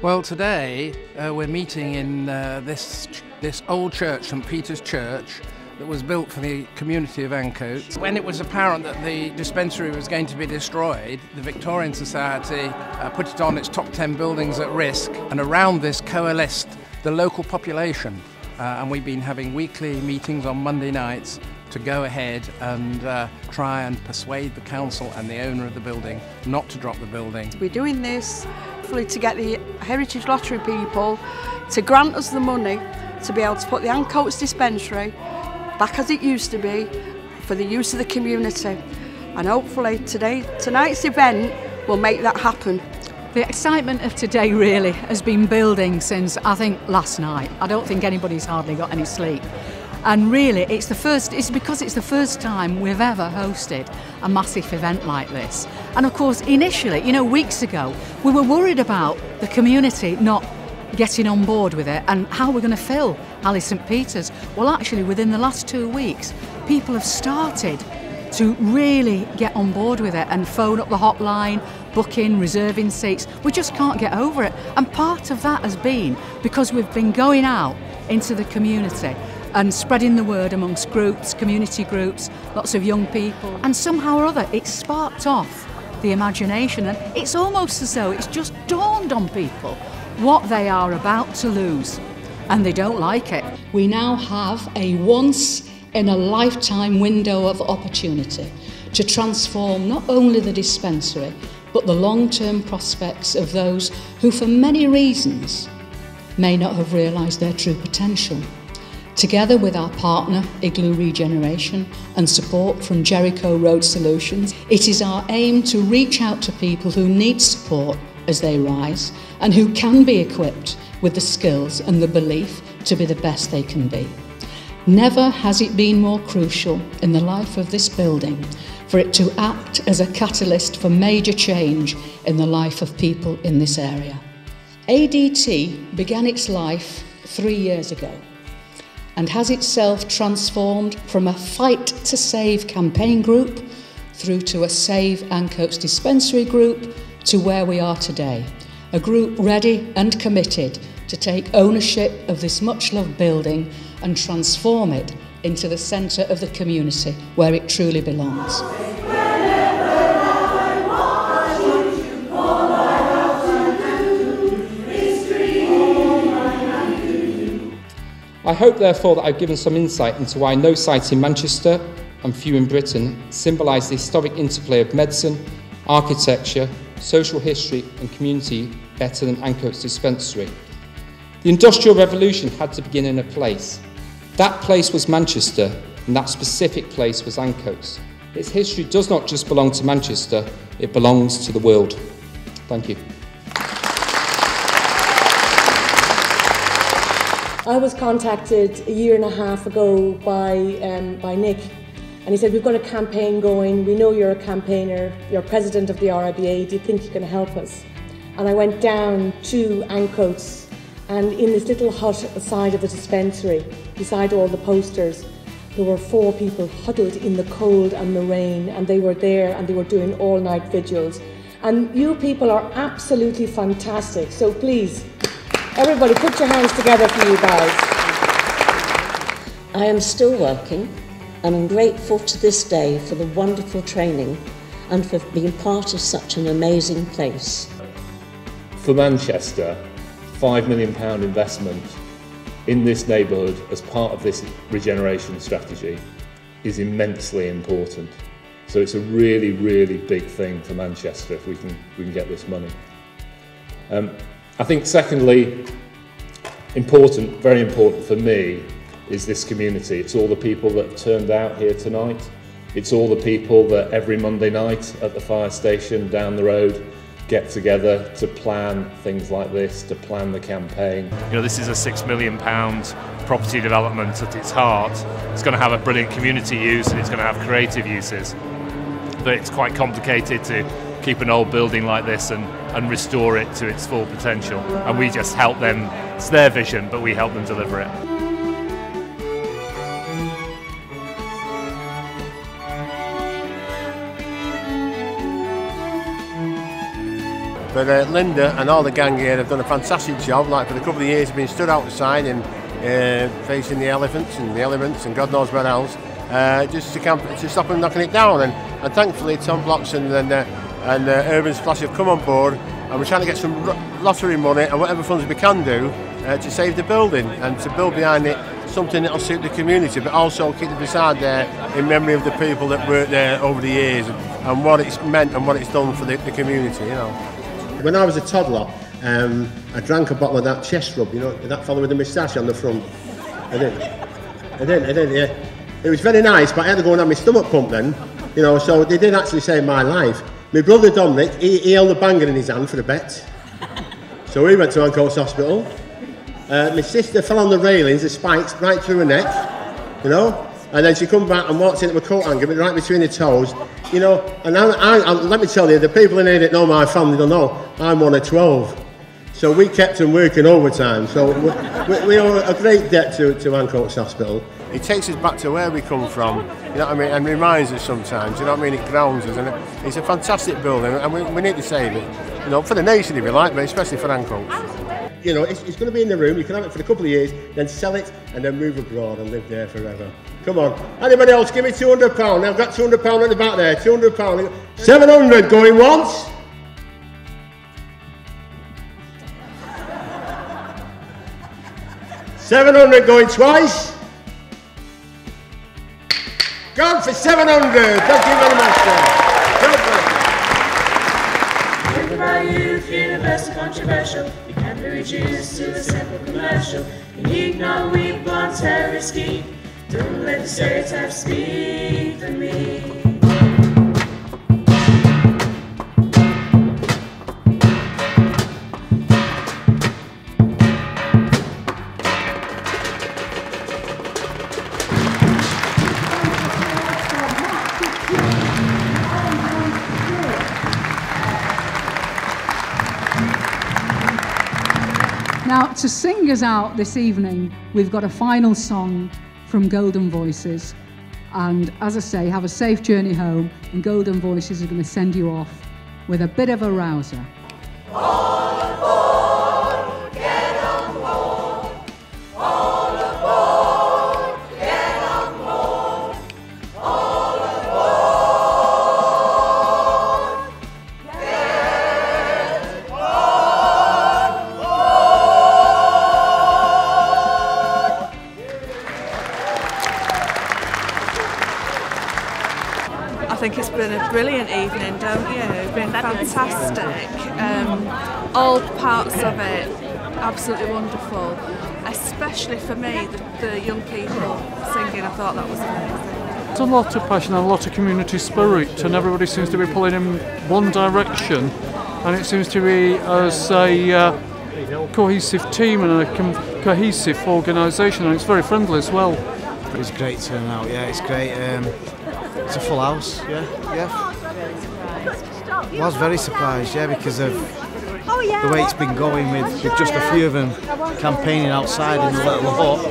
Well, today we're meeting in this old church, St Peter's Church, that was built for the community of Ancoats. When it was apparent that the dispensary was going to be destroyed, the Victorian Society put it on its top 10 buildings at risk, and around this coalesced the local population. And we've been having weekly meetings on Monday nights to go ahead and try and persuade the council and the owner of the building not to drop the building. We're doing this hopefully to get the Heritage Lottery people to grant us the money to be able to put the Ancoats Dispensary back as it used to be for the use of the community. And hopefully tonight's event will make that happen. The excitement of today really has been building since, I think, last night. I don't think anybody's hardly got any sleep. And really, it's because it's the first time we've ever hosted a massive event like this. And of course, initially, weeks ago, we were worried about the community not getting on board with it and how we're going to fill Hallé St Peter's. Well, actually, within the last 2 weeks, people have started to really get on board with it and phone up the hotline, booking, reserving seats. We just can't get over it. And part of that has been because we've been going out into the community and spreading the word amongst groups, community groups, lots of young people. And somehow or other, it sparked off the imagination. And it's almost as though it's just dawned on people what they are about to lose. And they don't like it. We now have a once-in-a-lifetime window of opportunity to transform not only the dispensary, but the long-term prospects of those who, for many reasons, may not have realised their true potential. Together with our partner, Igloo Regeneration, and support from Jericho Road Solutions, it is our aim to reach out to people who need support as they rise and who can be equipped with the skills and the belief to be the best they can be. Never has it been more crucial in the life of this building for it to act as a catalyst for major change in the life of people in this area. ADT began its life 3 years ago and has itself transformed from a Fight to Save campaign group through to a Save Ancoats Dispensary group to where we are today, a group ready and committed to take ownership of this much-loved building and transform it into the centre of the community where it truly belongs. I hope therefore that I've given some insight into why no site in Manchester, and few in Britain, symbolise the historic interplay of medicine, architecture, social history and community better than Ancoats Dispensary. The Industrial Revolution had to begin in a place. That place was Manchester, and that specific place was Ancoats. Its history does not just belong to Manchester, it belongs to the world. Thank you. I was contacted a year and a half ago by Nick, and he said, we've got a campaign going, we know you're a campaigner, you're president of the RIBA, do you think you can help us? And I went down to Ancoats, and in this little hut aside of the dispensary, beside all the posters, there were 4 people huddled in the cold and the rain, and they were there and they were doing all-night vigils. And you people are absolutely fantastic, so please, everybody put your hands together for you guys. I am still working and I'm grateful to this day for the wonderful training and for being part of such an amazing place. For Manchester, £5 million investment in this neighbourhood as part of this regeneration strategy is immensely important. So it's a really, really big thing for Manchester if we can get this money. I think secondly, important, very important for me, is this community. It's all the people that have turned out here tonight. It's all the people that every Monday night at the fire station down the road get together to plan things like this, to plan the campaign. This is a £6 million property development at its heart. It's going to have a brilliant community use and it's going to have creative uses. But it's quite complicated to keep an old building like this and restore it to its full potential. And we just help them, it's their vision, but we help them deliver it. But Linda and all the gang here have done a fantastic job. Like for the couple of years, been stood outside and facing the elephants and the elements and God knows what else, just to stop them knocking it down. And thankfully, Tom Bloxon and Urban Splash have come on board, and we're trying to get some lottery money and whatever funds we can do to save the building and to build behind it something that will suit the community, but also keep the facade there in memory of the people that worked there over the years and what it's meant and what it's done for the community, you know. When I was a toddler, I drank a bottle of that chest rub, you know, that fellow with the moustache on the front. I did, yeah. It was very nice, but I had to go and have my stomach pumped then, you know, so they did actually save my life. My brother Dominic, he held a banger in his hand for a bet. So we went to Ancoats Hospital. My sister fell on the railings, the spikes right through her neck, you know, and then she come back and walked into my coat hanger, right between her toes, you know, and I let me tell you, the people in here that know my family don't know, I'm one of 12. So we kept them working overtime, so we owe a great debt to Ancoats Hospital. It takes us back to where we come from, you know what I mean, and reminds us sometimes, you know what I mean, it grounds us, and it's a fantastic building, and we need to save it, you know, for the nation if you like, but especially for Ancoats. You know, it's going to be in the room, you can have it for a couple of years, then sell it, and then move abroad and live there forever. Come on, anybody else, give me £200, I've got £200 at the back there, £200, 700 going once. £700 going twice. Gone for 700. Thank you very much, sir. God bless. Think about youth, universal, controversial. You can be reduced to a simple commercial. Unique, not weak, blunt, terror scheme. Don't let the stereotypes speak for me. Now, to sing us out this evening, we've got a final song from Golden Voices. And as I say, have a safe journey home, and Golden Voices are going to send you off with a bit of a rouser. All aboard, get on board. All aboard, get on board. All aboard, get on board. I think it's been a brilliant evening, don't you? It's been fantastic. All parts of it, absolutely wonderful. Especially for me, the young people singing, I thought that was amazing. There's a lot of passion and a lot of community spirit, and everybody seems to be pulling in one direction, and it seems to be as a cohesive team and a cohesive organisation, and it's very friendly as well. It was a great turnout, yeah, it's great. It's a full house, yeah. I was very surprised, yeah, because of the way it's been going with just a few of them campaigning outside in the little hut,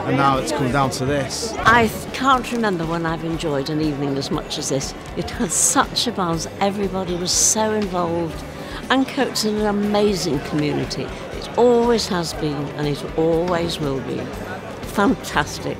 and now it's come down to this. I can't remember when I've enjoyed an evening as much as this. It had such a buzz, everybody was so involved. Ancoats is an amazing community. It always has been and it always will be. Fantastic.